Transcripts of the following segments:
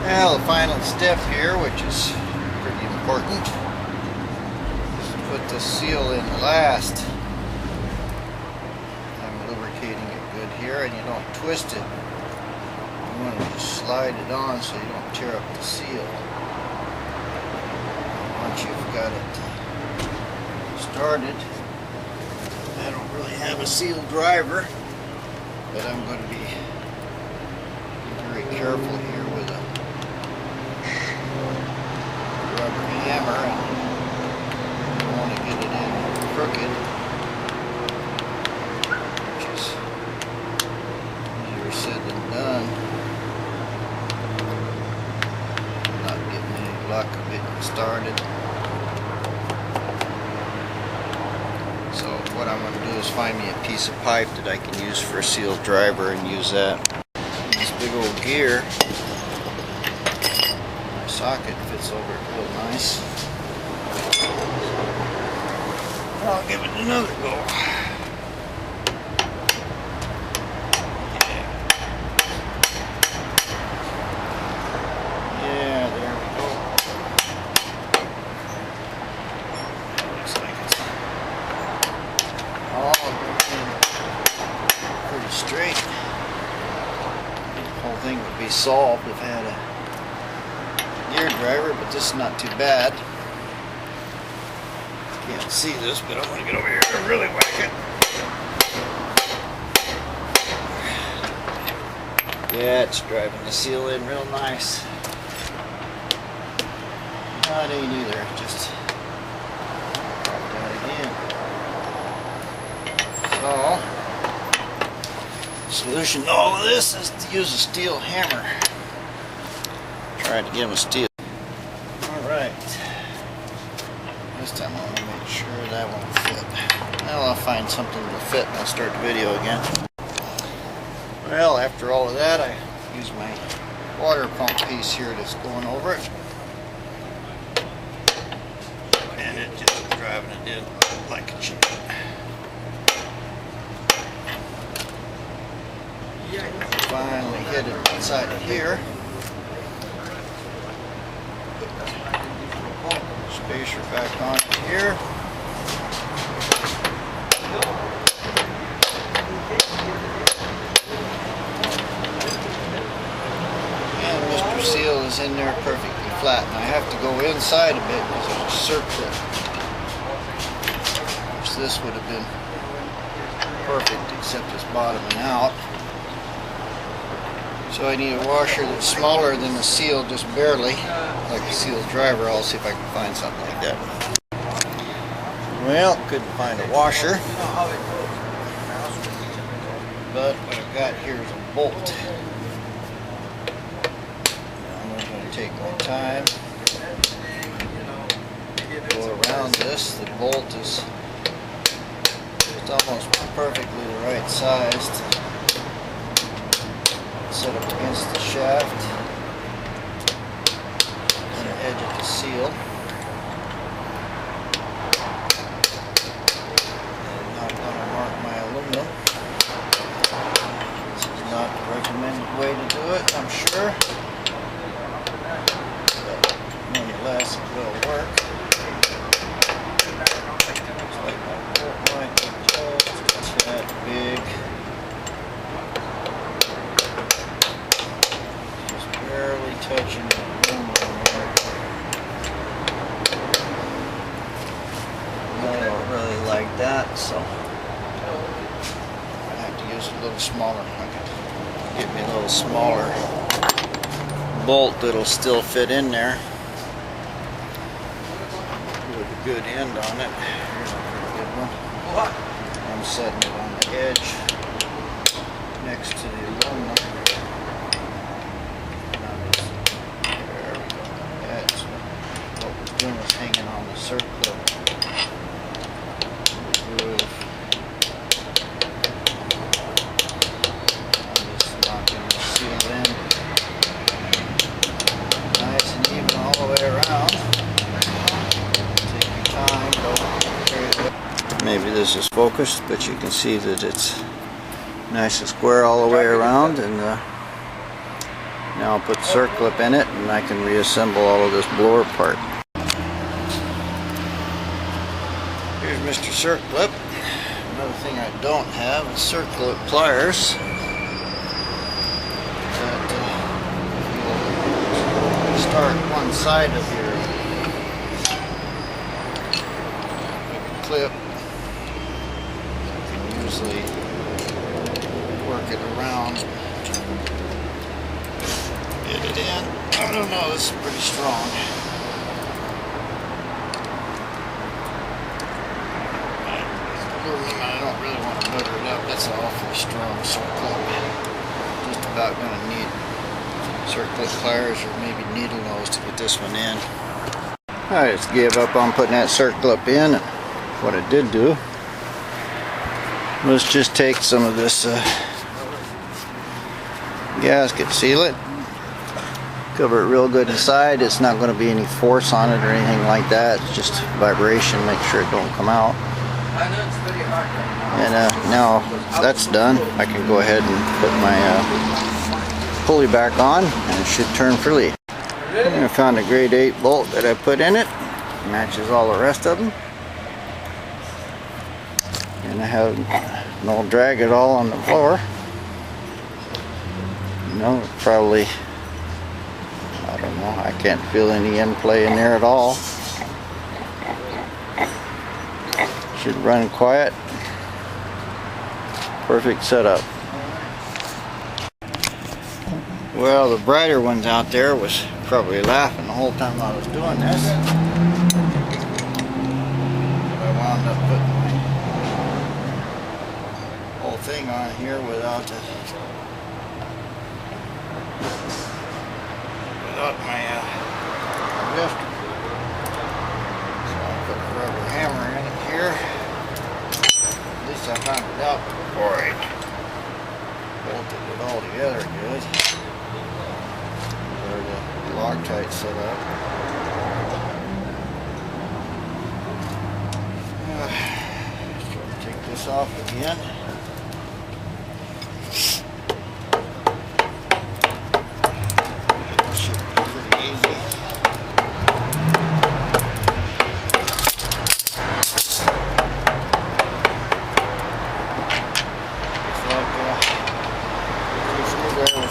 Well, the final step here, which is pretty important, is to put the seal in last. I'm lubricating it good here, and you don't twist it. You want to just slide it on so you don't tear up the seal. Once you've got it started, I don't really have a seal driver, but I'm going to be very careful here with a rubber hammer, and I want to get it in crooked, which is easier said than done. Not getting any luck of getting started. So what I'm going to do is find me a piece of pipe that I can use for a seal driver and use that. This big old gear, my socket fits over it real nice. I'll give it another go. Yeah, there we go. Looks like it's all pretty straight. The whole thing would be solved if I had a gear driver, but this is not too bad. Can't see this, but I'm going to get over here and really whack it. Yeah, it's driving the seal in real nice. No, it ain't either. Just drop that again. So, solution to all of this is to use a steel hammer. Try to give them a steel. Alright. This time I want to make sure that won't fit. Well, I'll find something to fit and I'll start the video again. Well, after all of that, I use my water pump piece here that's going over it. And it just driving it in like it should. Finally hit it inside of here. Spacer back on here. And Mr. Seal is in there perfectly flat. And I have to go inside a bit because there's a circlip. Which this would have been perfect except it's bottoming out. So I need a washer that's smaller than the seal, just barely, like a seal driver. I'll see if I can find something like that. Well, couldn't find a washer, but what I've got here is a bolt. I'm going to take my time, go around this. The bolt is just almost perfectly the right size. Set up against the shaft and the edge of the seal. I'm not going to mark my aluminum. This is not the recommended way to do it, I'm sure. But nonetheless, it will work. Looks like my bolt might be just a tad big. Barely touching the aluminum there. I don't really like that, so I have to use a little smaller. I can get me a little smaller bolt that'll still fit in there with a good end on it. Here's a pretty good one. I'm setting it on the edge next to the aluminum. One was hanging on the circlip. I'm just knocking the seal in nice and even all the way around. Take your time, don't. Maybe this is focused, but you can see that it's nice and square all the way around, and Now I'll put circlip in it and I can reassemble all of this blower part. Here's Mr. Circlip. Another thing I don't have is circlip pliers. Start one side of your clip, you can usually work it around, get it in. I don't know, this is pretty strong. I don't really want to butter it up. That's an awfully strong circlip. Just about going to need circlip pliers or maybe needle nose to get this one in. I just gave up on putting that circlip in. What I did do was just take some of this gasket, seal it, cover it real good inside. It's not going to be any force on it or anything like that. It's just vibration, make sure it don't come out. And now that's done, I can go ahead and put my pulley back on and it should turn freely. And I found a grade 8 bolt that I put in it, matches all the rest of them, and I have no drag at all on the floor. No, probably, I don't know, I can't feel any end play in there at all. Should run quiet. Perfect setup. Well, the brighter ones out there was probably laughing the whole time I was doing this. I wound up putting my whole thing on here without my lifter. So I'll put a rubber hammer in it here. At least I found it out before I bolted it all together good. Where the Loctite set up. So take this off again. This should be pretty easy.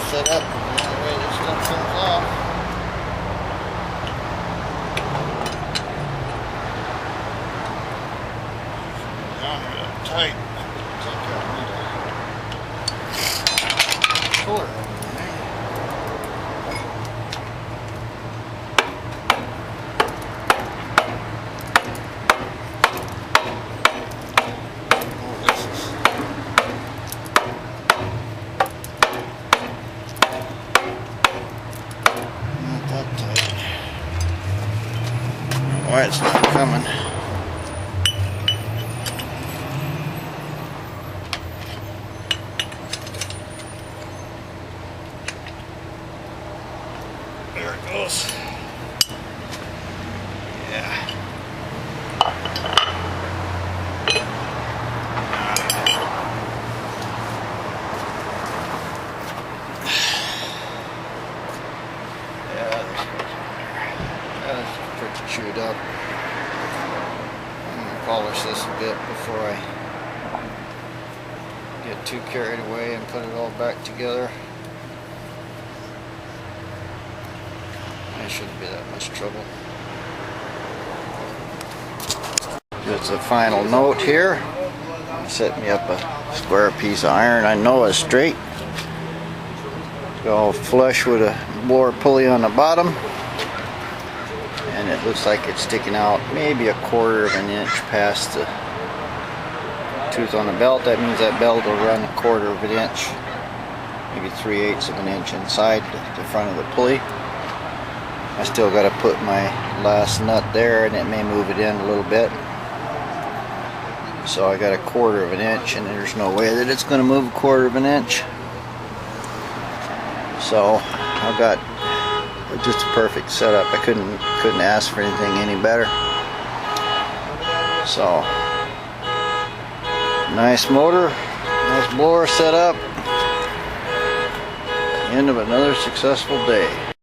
Set up, and that way this stuff comes off. Down here that tight. I think I need a puller over there. Oh, this is why it's not coming. There it goes. Yeah. Pretty chewed up. I'm going to polish this a bit before I get too carried away and put it all back together. It shouldn't be that much trouble. Just a final note here. Set me up a square piece of iron I know is straight. It's all flush with a blower pulley on the bottom. And it looks like it's sticking out maybe 1/4 of an inch past the tooth on the belt. That means that belt will run 1/4 of an inch, maybe 3/8 of an inch inside the front of the pulley. I still got to put my last nut there, and it may move it in a little bit. So I got 1/4 of an inch, and there's no way that it's going to move 1/4 of an inch. So I've got just a perfect setup. I couldn't ask for anything any better. So nice motor, nice blower setup, End of another successful day.